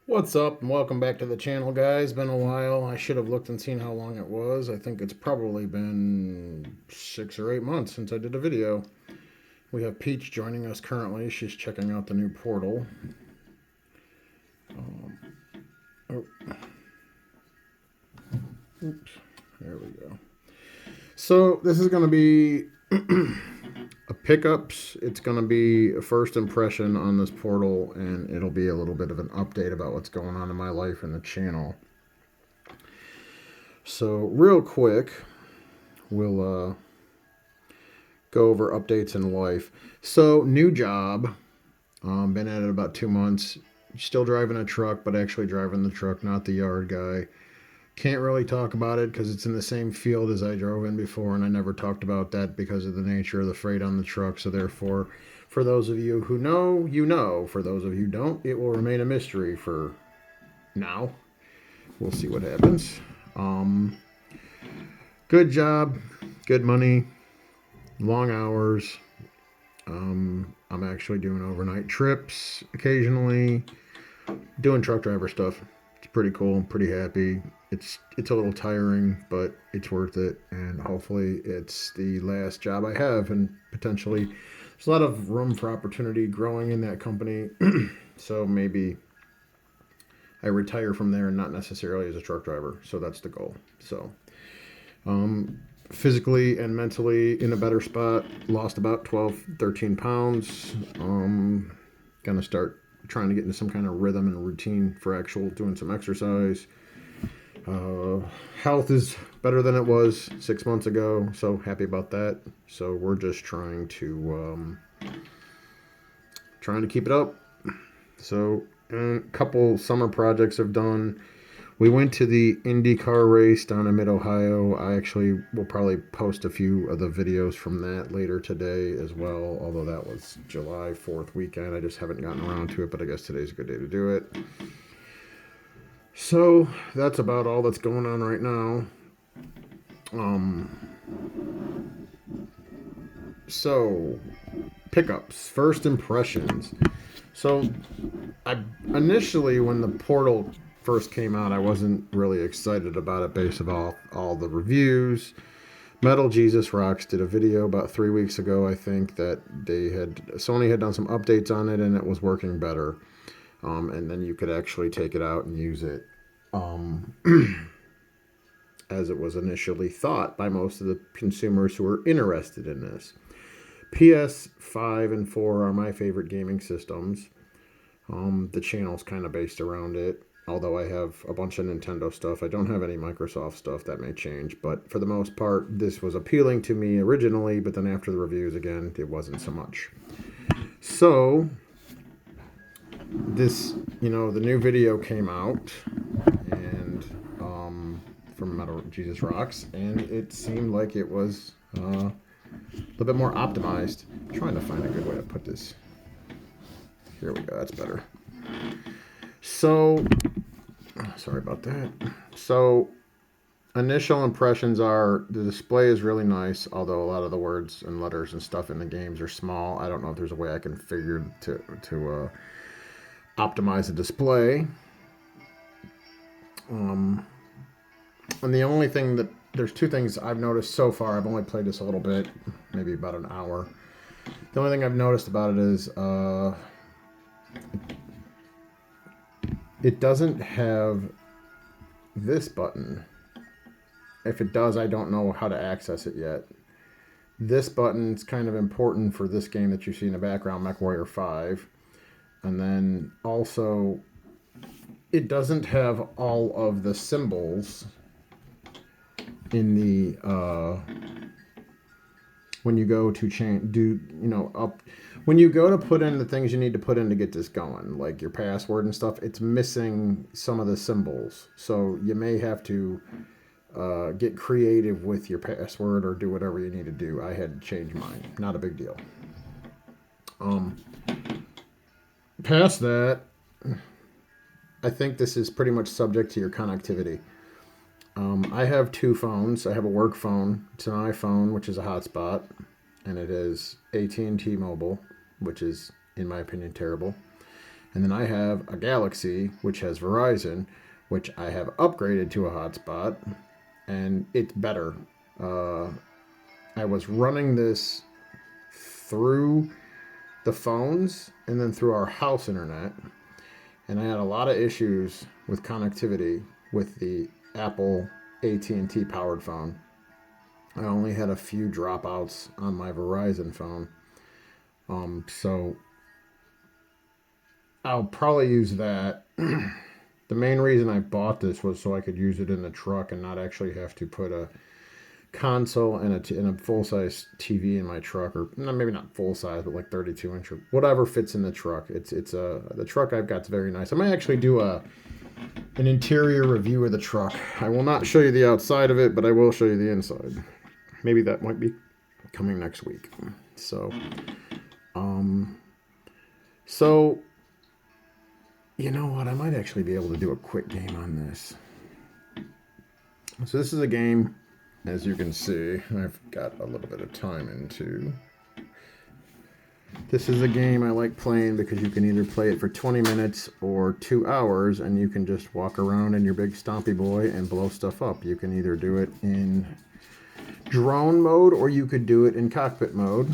What's up and welcome back to the channel, guys. Been a while. I should have looked and seen how long it was. I think it's probably been 6 or 8 months since I did a video. We have Peach joining us currently. She's checking out the new portal. Oh. Oops. There we go. So this is going to be a pickups. It's going to be a first impression on this portal, and it'll be a little bit of an update about what's going on in my life and the channel. So real quick, we'll go over updates in life. So new job, been at it about 2 months. Still driving a truck, but actually driving the truck, not the yard guy. Can't really talk about it because it's in the same field as I drove in before, and I never talked about that because of the nature of the freight on the truck. So therefore, for those of you who know, you know. For those of you who don't, it will remain a mystery for now. We'll see what happens. Good job, good money, long hours. I'm actually doing overnight trips occasionally, doing truck driver stuff. It's pretty cool. I'm pretty happy. It's a little tiring, but it's worth it, and hopefully it's the last job I have, and potentially there's a lot of room for opportunity growing in that company. So maybe I retire from there and not necessarily as a truck driver. So that's the goal. So physically and mentally in a better spot. Lost about 12, 13 pounds. Gonna start trying to get into some kind of rhythm and routine for actual doing some exercise. Health is better than it was 6 months ago, so happy about that. So we're just trying to keep it up. So a couple summer projects have done. We went to the IndyCar race down in Mid-Ohio. I actually will probably post a few of the videos from that later today as well, although that was July 4th weekend. I just haven't gotten around to it, but I guess today's a good day to do it. So that's about all that's going on right now. So pickups, first impressions. So I initially, when the portal first came out, I wasn't really excited about it based on all the reviews. Metal Jesus Rocks did a video about 3 weeks ago, I think, that Sony had done some updates on it and it was working better. And then you could actually take it out and use it as it was initially thought by most of the consumers who were interested in this. PS5 and 4 are my favorite gaming systems. The channel's kind of based around it, although I have a bunch of Nintendo stuff. I don't have any Microsoft stuff. That may change, but for the most part, this was appealing to me originally, but then after the reviews again, it wasn't so much. So this, the new video came out, and from Metal Jesus Rocks, and it seemed like it was a little bit more optimized. I'm trying to find a good way to put this. Here we go. That's better. So, sorry about that. So, initial impressions are the display is really nice, although a lot of the words and letters and stuff in the games are small. I don't know if there's a way I can figure to optimize the display. And the only thing there's two things I've noticed so far. I've only played this a little bit, maybe about an hour. The only thing I've noticed about it is it doesn't have this button. If it does, I don't know how to access it yet. This button is kind of important for this game that you see in the background, MechWarrior 5. And then also, it doesn't have all of the symbols in the when you go to when you go to put in the things you need to put in to get this going, like your password and stuff, it's missing some of the symbols. So you may have to get creative with your password or do whatever you need to do. I had to change mine. Not a big deal. Past that, I think this is pretty much subject to your connectivity. I have two phones. I have a work phone. It's an iPhone, which is a hotspot, and it is AT&T Mobile, which is, in my opinion, terrible. And then I have a Galaxy, which has Verizon, which I have upgraded to a hotspot, and it's better. I was running this through the phones and then through our house internet, and I had a lot of issues with connectivity with the Apple AT&T powered phone. I only had a few dropouts on my Verizon phone. So I'll probably use that. The main reason I bought this was so I could use it in the truck and not actually have to put a console and a full-size TV in my truck, or maybe not full-size, but like 32-inch or whatever fits in the truck. The truck I've got's very nice. I might actually do an interior review of the truck. I will not show you the outside of it, but I will show you the inside. Maybe that might be coming next week. So you know what? I might actually be able to do a quick game on this. So this is a game, as you can see, I've got a little bit of time into. This is a game I like playing because you can either play it for 20 minutes or 2 hours, and you can just walk around in your big stompy boy and blow stuff up. You can either do it in drone mode or you could do it in cockpit mode.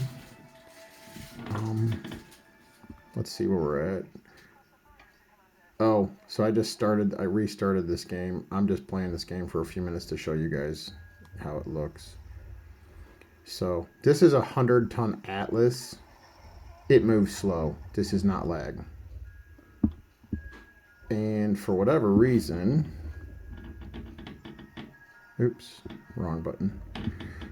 Let's see where we're at. Oh, so I restarted this game. I'm just playing this game for a few minutes to show you guys how it looks. So this is a 100-ton Atlas. It moves slow. This is not lag. And for whatever reason, oops, wrong button.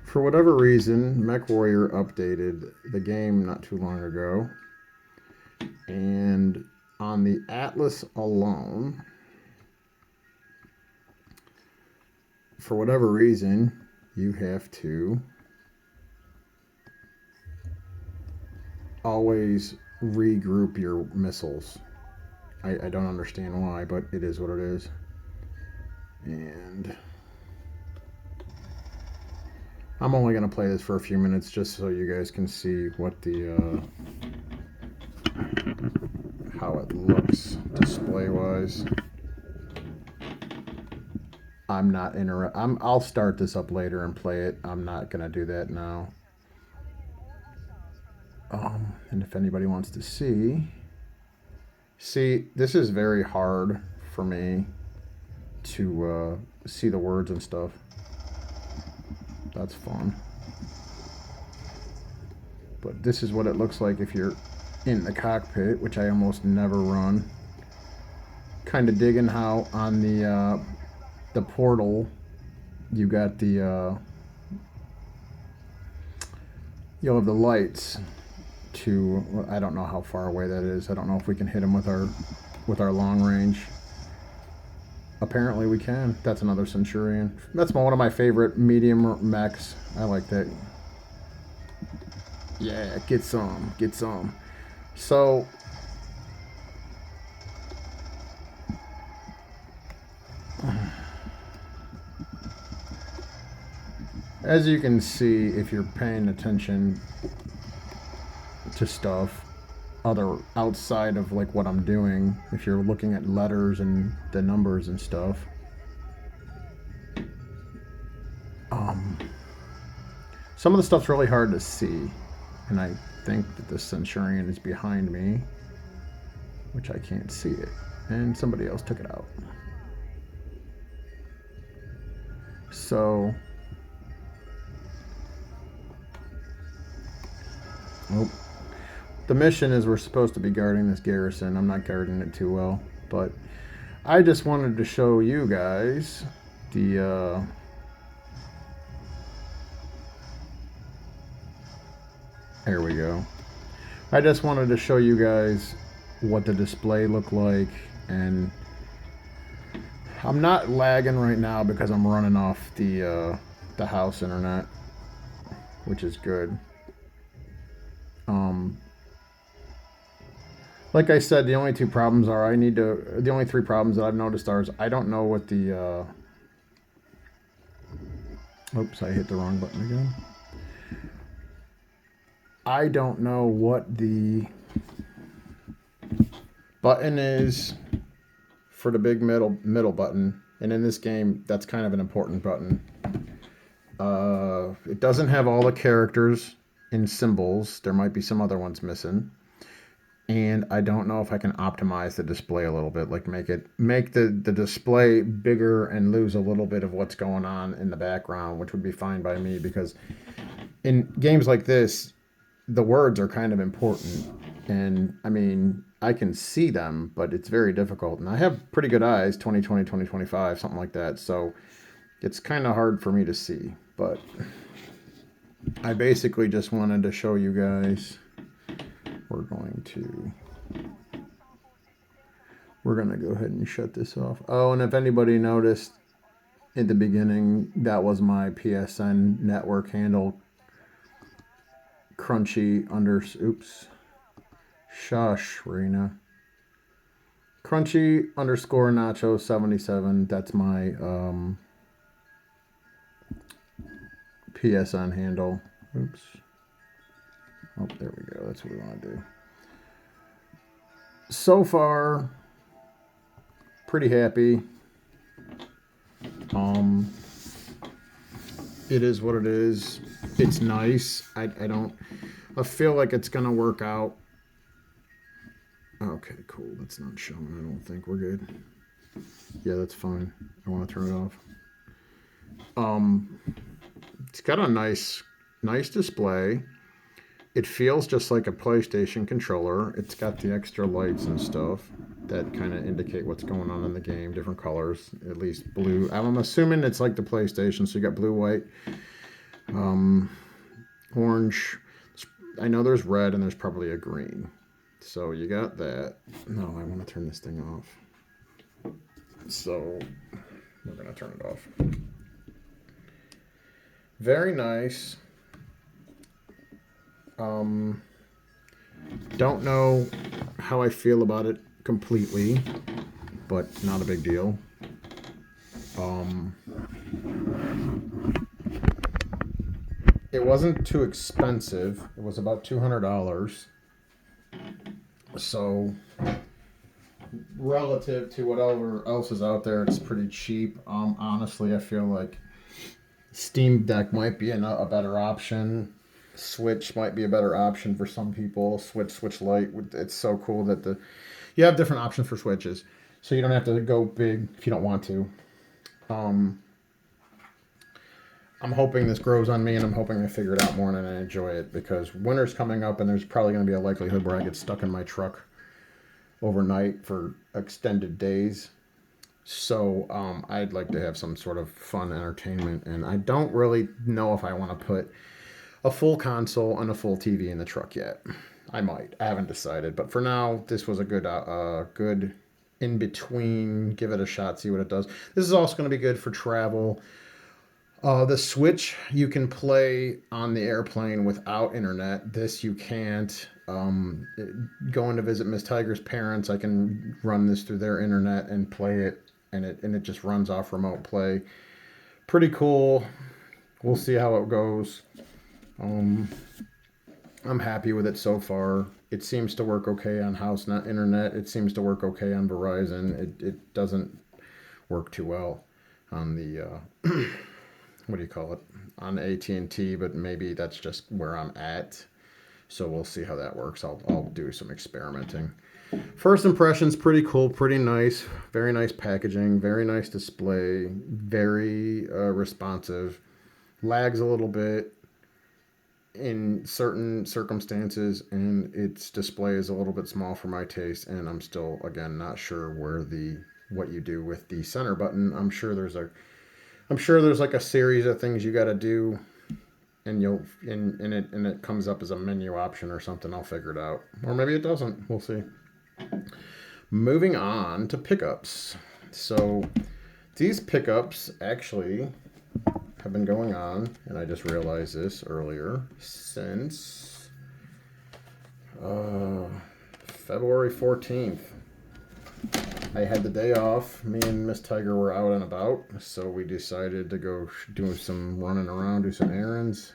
For whatever reason, MechWarrior updated the game not too long ago. And on the Atlas alone, for whatever reason, you have to always regroup your missiles. I don't understand why, but it is what it is. And I'm only going to play this for a few minutes just so you guys can see what how it looks display wise. I'll start this up later and play it. I'm not gonna do that now. And if anybody wants to see, this is very hard for me to see the words and stuff. That's fun. But this is what it looks like if you're in the cockpit, which I almost never run. Kind of digging how on the portal you got you'll have the lights to, well, I don't know how far away that is. I don't know if we can hit them with our long range. Apparently we can. That's another Centurion. That's one of my favorite medium mechs. I like that. Yeah, get some. So as you can see, if you're paying attention to stuff outside of like what I'm doing, if you're looking at letters and the numbers and stuff, some of the stuff's really hard to see, and I think that the Centurion is behind me, which I can't see it, and somebody else took it out. So the mission is we're supposed to be guarding this garrison. I'm not guarding it too well, but I just wanted to show you guys the here we go. I just wanted to show you guys what the display looked like, and I'm not lagging right now because I'm running off the house internet, which is good. Like I said, the only three problems that I've noticed are I don't know what the oops, I hit the wrong button again. I don't know what the button is for the big middle button. And in this game, that's kind of an important button. It doesn't have all the characters and symbols. There might be some other ones missing. And I don't know if I can optimize the display a little bit, like make the display bigger and lose a little bit of what's going on in the background, which would be fine by me, because in games like this, the words are kind of important. And I mean, I can see them, but it's very difficult. And I have pretty good eyes, 20/20, 20/25, something like that. So it's kind of hard for me to see. But I basically just wanted to show you guys. We're going to go ahead and shut this off. Oh, and if anybody noticed at the beginning, that was my PSN network handle. Crunchy oops. Shush, Rena. Crunchy underscore Nacho 77. That's my PSN handle. Oops. Oh, there we go. That's what we want to do. So far, pretty happy. It is what it is. It's nice. I feel like it's gonna work out. Okay, cool. That's not showing. I don't think we're good. Yeah, that's fine. I want to turn it off. It's got a nice display. It feels just like a PlayStation controller. It's got the extra lights and stuff that kind of indicate what's going on in the game. Different colors, at least blue. I'm assuming it's like the PlayStation, so you got blue, white, orange. I know there's red and there's probably a green. So you got that. No, I want to turn this thing off. So we're going to turn it off. Very nice. Don't know how I feel about it completely, but not a big deal. It wasn't too expensive. It was about $200. So relative to whatever else is out there, it's pretty cheap. Honestly, I feel like Steam Deck might be a better option. Switch might be a better option for some people. Switch Lite. It's so cool that you have different options for Switches, so you don't have to go big if you don't want to. I'm hoping this grows on me, and I'm hoping I figure it out more and I enjoy it, because winter's coming up and there's probably going to be a likelihood where I get stuck in my truck overnight for extended days. So I'd like to have some sort of fun entertainment, and I don't really know if I want to put a full console and a full TV in the truck yet. I might. I haven't decided, but for now, this was a good in between. Give it a shot, see what it does. This is also going to be good for travel. The Switch you can play on the airplane without internet. This you can't. Going to visit Miss Tiger's parents, I can run this through their internet and play it, and it just runs off remote play. Pretty cool. We'll see how it goes. I'm happy with it so far. It seems to work okay on HouseNet internet. It seems to work okay on Verizon. It doesn't work too well on the what do you call it, on AT&T, but maybe that's just where I'm at. So we'll see how that works. I'll do some experimenting. First impressions, pretty cool, pretty nice, very nice packaging, very nice display, very responsive. Lags a little bit in certain circumstances, and its display is a little bit small for my taste, and I'm still, again, not sure what you do with the center button. I'm sure there's like a series of things you got to do, and it comes up as a menu option or something. I'll figure it out, or maybe it doesn't. We'll see. Moving on to pickups. So these pickups actually have been going on, and I just realized this earlier, since February 14th. I had the day off. Me and Miss Tiger were out and about, so we decided to go do some running around, do some errands.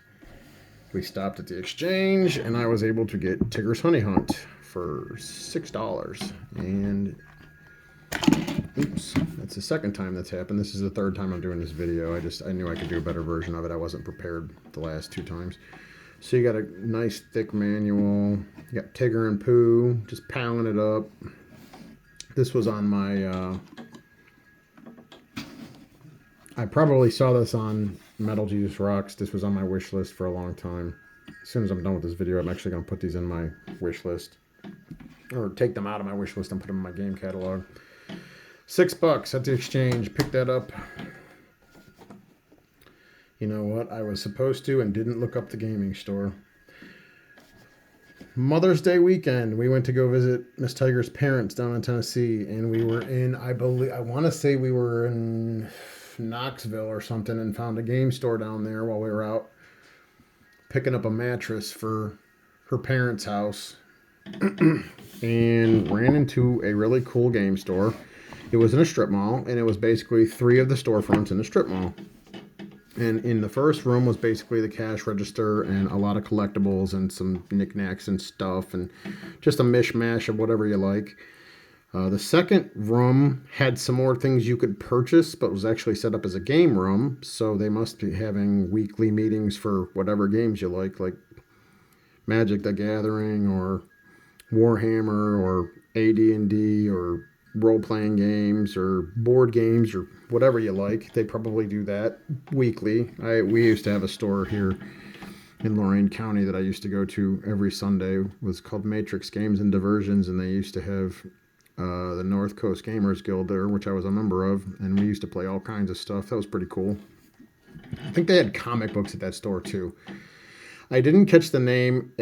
We stopped at the exchange, and I was able to get Tigger's Honey Hunt for $6. And oops, that's the second time that's happened. This is the third time I'm doing this video. I knew I could do a better version of it. I wasn't prepared the last 2 times. So you got a nice thick manual. You got Tigger and Pooh, just piling it up. This was on my, I probably saw this on Metal Jesus Rocks. This was on my wish list for a long time. As soon as I'm done with this video, I'm actually going to put these in my wish list. Or take them out of my wish list and put them in my game catalog. $6 at the exchange. Pick that up. You know what? I was supposed to and didn't look up the gaming store. Mother's Day weekend, we went to go visit Miss Tiger's parents down in Tennessee, and we were in, I want to say we were in Knoxville or something, and found a game store down there while we were out picking up a mattress for her parents' house, and ran into a really cool game store. It was in a strip mall, and it was basically 3 of the storefronts in the strip mall. And in the first room was basically the cash register and a lot of collectibles and some knickknacks and stuff and just a mishmash of whatever you like. The second room had some more things you could purchase, but was actually set up as a game room. So they must be having weekly meetings for whatever games you like Magic the Gathering or Warhammer or AD&D or role-playing games or board games or whatever you like. They probably do that weekly. We used to have a store here in Lorain County that I used to go to every Sunday. It was called Matrix Games and Diversions, and they used to have the North Coast Gamers Guild there, which I was a member of, and we used to play all kinds of stuff. That was pretty cool. I think they had comic books at that store too. I didn't catch the name.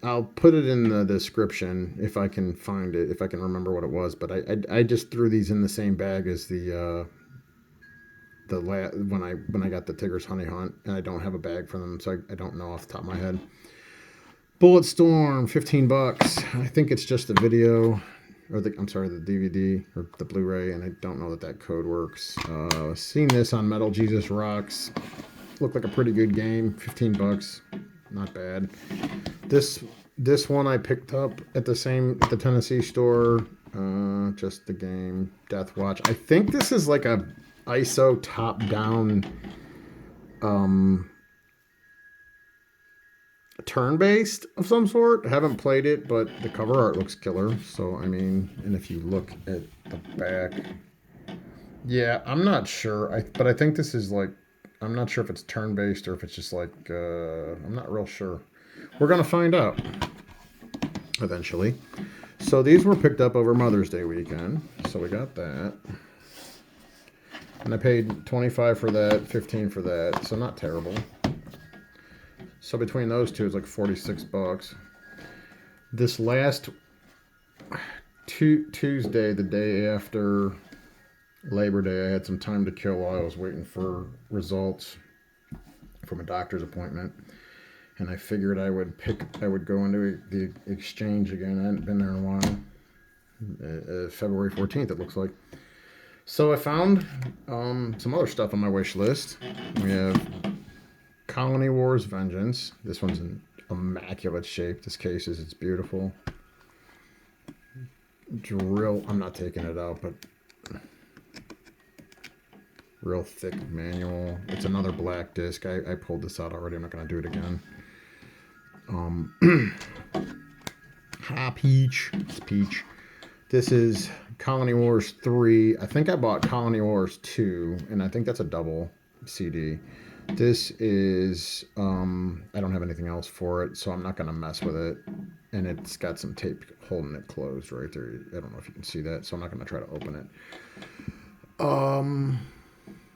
I'll put it in the description if I can find it, if I can remember what it was. But I just threw these in the same bag as when I got the Tigger's Honey Hunt, and I don't have a bag for them, so I don't know off the top of my head. Bulletstorm, $15. I think it's just the video, or the DVD or the Blu-ray, and I don't know that code works. Seen this on Metal Jesus Rocks. Looked like a pretty good game. $15. Not bad. This one I picked up at the Tennessee store. Just the game Death Watch. I think this is like a ISO top-down turn-based of some sort. I haven't played it, but the cover art looks killer. So I mean, and if you look at the back, yeah, I'm not sure. But I think this is like, I'm not sure if it's turn-based or if it's just like, I'm not real sure. We're going to find out eventually. So these were picked up over Mother's Day weekend. So we got that. And I paid $25 for that, $15 for that. So not terrible. So between those two, it's like $46. This last Tuesday, the day after Labor Day, I had some time to kill while I was waiting for results from a doctor's appointment, and I figured I would go into the exchange again. I hadn't been there in a while. February 14th, it looks like. So I found some other stuff on my wish list. We have Colony Wars Vengeance. This one's in immaculate shape. This case it's beautiful. Drill. I'm not taking it out, but real thick manual. It's another black disc. I pulled this out already. I'm not going to do it again. Peach. It's Peach. This is Colony Wars 3. I think I bought Colony Wars 2, and I think that's a double CD. This is, I don't have anything else for it, so I'm not going to mess with it. And it's got some tape holding it closed right there. I don't know if you can see that, so I'm not going to try to open it.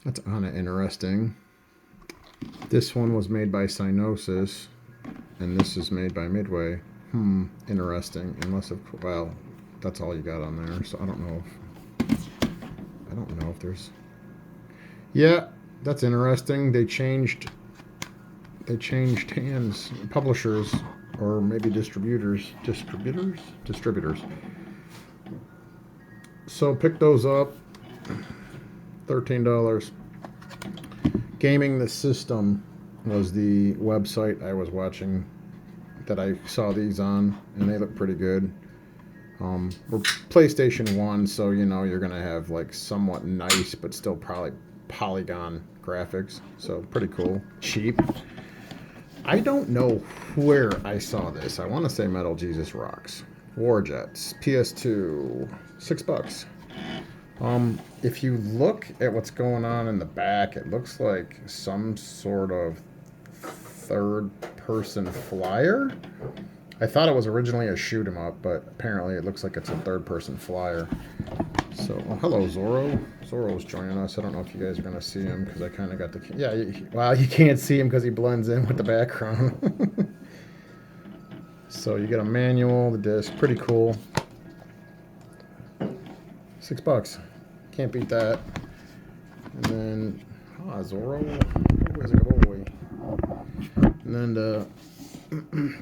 That's kind of interesting. This one was made by Cynosis, and this is made by Midway. Interesting. Unless, well, that's all you got on there, so I don't know if there's... Yeah, that's interesting. They changed hands, publishers, or maybe distributors. So pick those up. $13. Gaming the System was the website I was watching that I saw these on, and they look pretty good. We're PlayStation 1, so you know you're gonna have like somewhat nice but still probably polygon graphics, so pretty cool. Cheap. I don't know where I saw this. I want to say Metal Jesus Rocks. Warjets, PS2, $6. If you look at what's going on in the back, it looks like some sort of third-person flyer. I thought it was originally a shoot 'em up, but apparently it looks like it's a third-person flyer. So, oh, hello, Zorro. Zorro's joining us. I don't know if you guys are going to see him because I kind of got the... Yeah, well, you can't see him because he blends in with the background. So you get a manual, the disc, pretty cool. $6. Can't beat that. And then, Zorro. Where's a good boy? And then to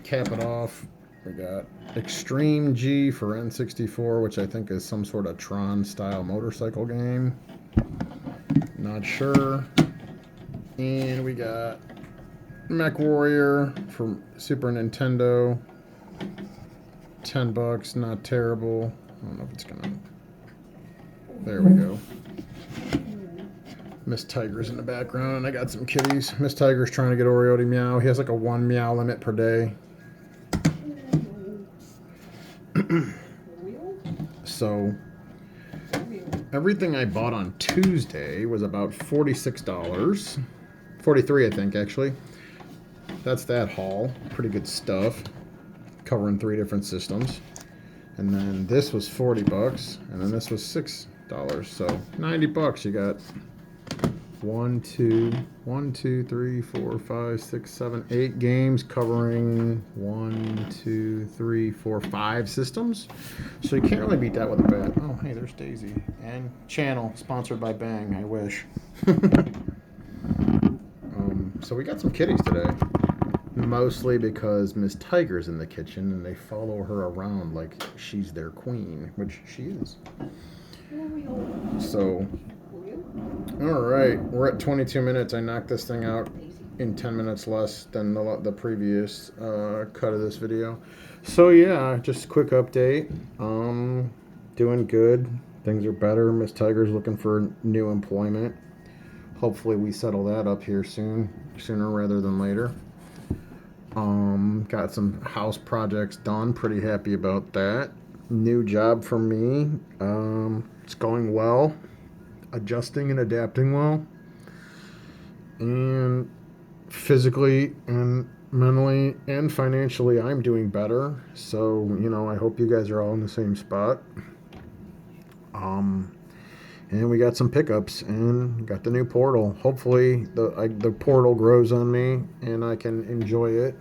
cap it off, we got Extreme G for N64, which I think is some sort of Tron-style motorcycle game. Not sure. And we got Mech Warrior for Super Nintendo. $10, not terrible. I don't know if it's gonna... There we go. Miss Tiger's in the background, and I got some kitties. Miss Tiger's trying to get Oreo to meow. He has like a 1 meow limit per day. So, everything I bought on Tuesday was about $46. 43, I think, actually. That's that haul. Pretty good stuff. Covering 3 different systems. And then this was $40, and then this was $6. So $90 you got 1, 2, 3, 4, 5, 6, 7, 8 games covering 1, 2, 3, 4, 5 systems. So you can't really beat that with a bat. Oh, hey, there's Daisy. And Channel, sponsored by Bang, I wish. So we got some kitties today. Mostly because Miss Tiger's in the kitchen and they follow her around like she's their queen, which she is. So, alright, we're at 22 minutes. I knocked this thing out in 10 minutes less than the previous cut of this video. So yeah, just a quick update. Doing good. Things are better. Miss Tiger's looking for new employment. Hopefully we settle that up here sooner rather than later. Got some house projects done. Pretty happy about that. New job for me. It's going well. Adjusting and adapting well. And physically and mentally and financially, I'm doing better. So, you know, I hope you guys are all in the same spot. And we got some pickups and got the new portal. Hopefully the portal grows on me and I can enjoy it.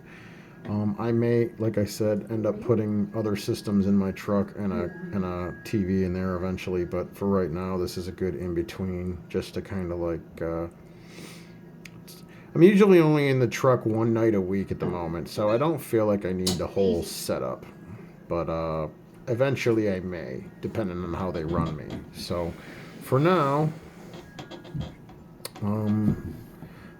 I may, like I said, end up putting other systems in my truck and a TV in there eventually. But for right now, this is a good in-between just to kind of like... I'm usually only in the truck 1 night a week at the moment, so I don't feel like I need the whole setup. But eventually I may, depending on how they run me. So... For now,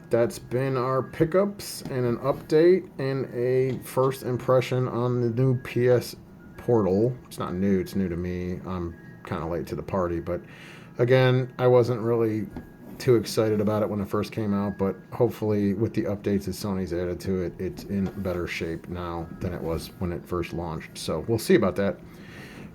that's been our pickups and an update and a first impression on the new PS Portal. It's not new, it's new to me. I'm kind of late to the party, but again, I wasn't really too excited about it when it first came out, but hopefully with the updates that Sony's added to it, it's in better shape now than it was when it first launched. So we'll see about that.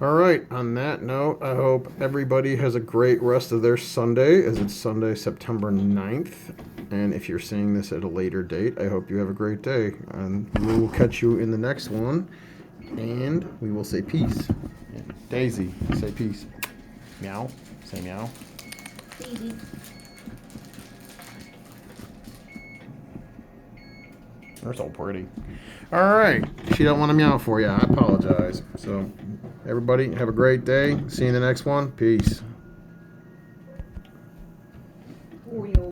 Alright, on that note, I hope everybody has a great rest of their Sunday, as it's Sunday, September 9th. And if you're seeing this at a later date, I hope you have a great day. And we will catch you in the next one, and we will say peace. Daisy, say peace. Meow. Say meow. Daisy. They're so pretty. Alright, she don't want to meow for you. I apologize. So... Everybody, have a great day. See you in the next one. Peace.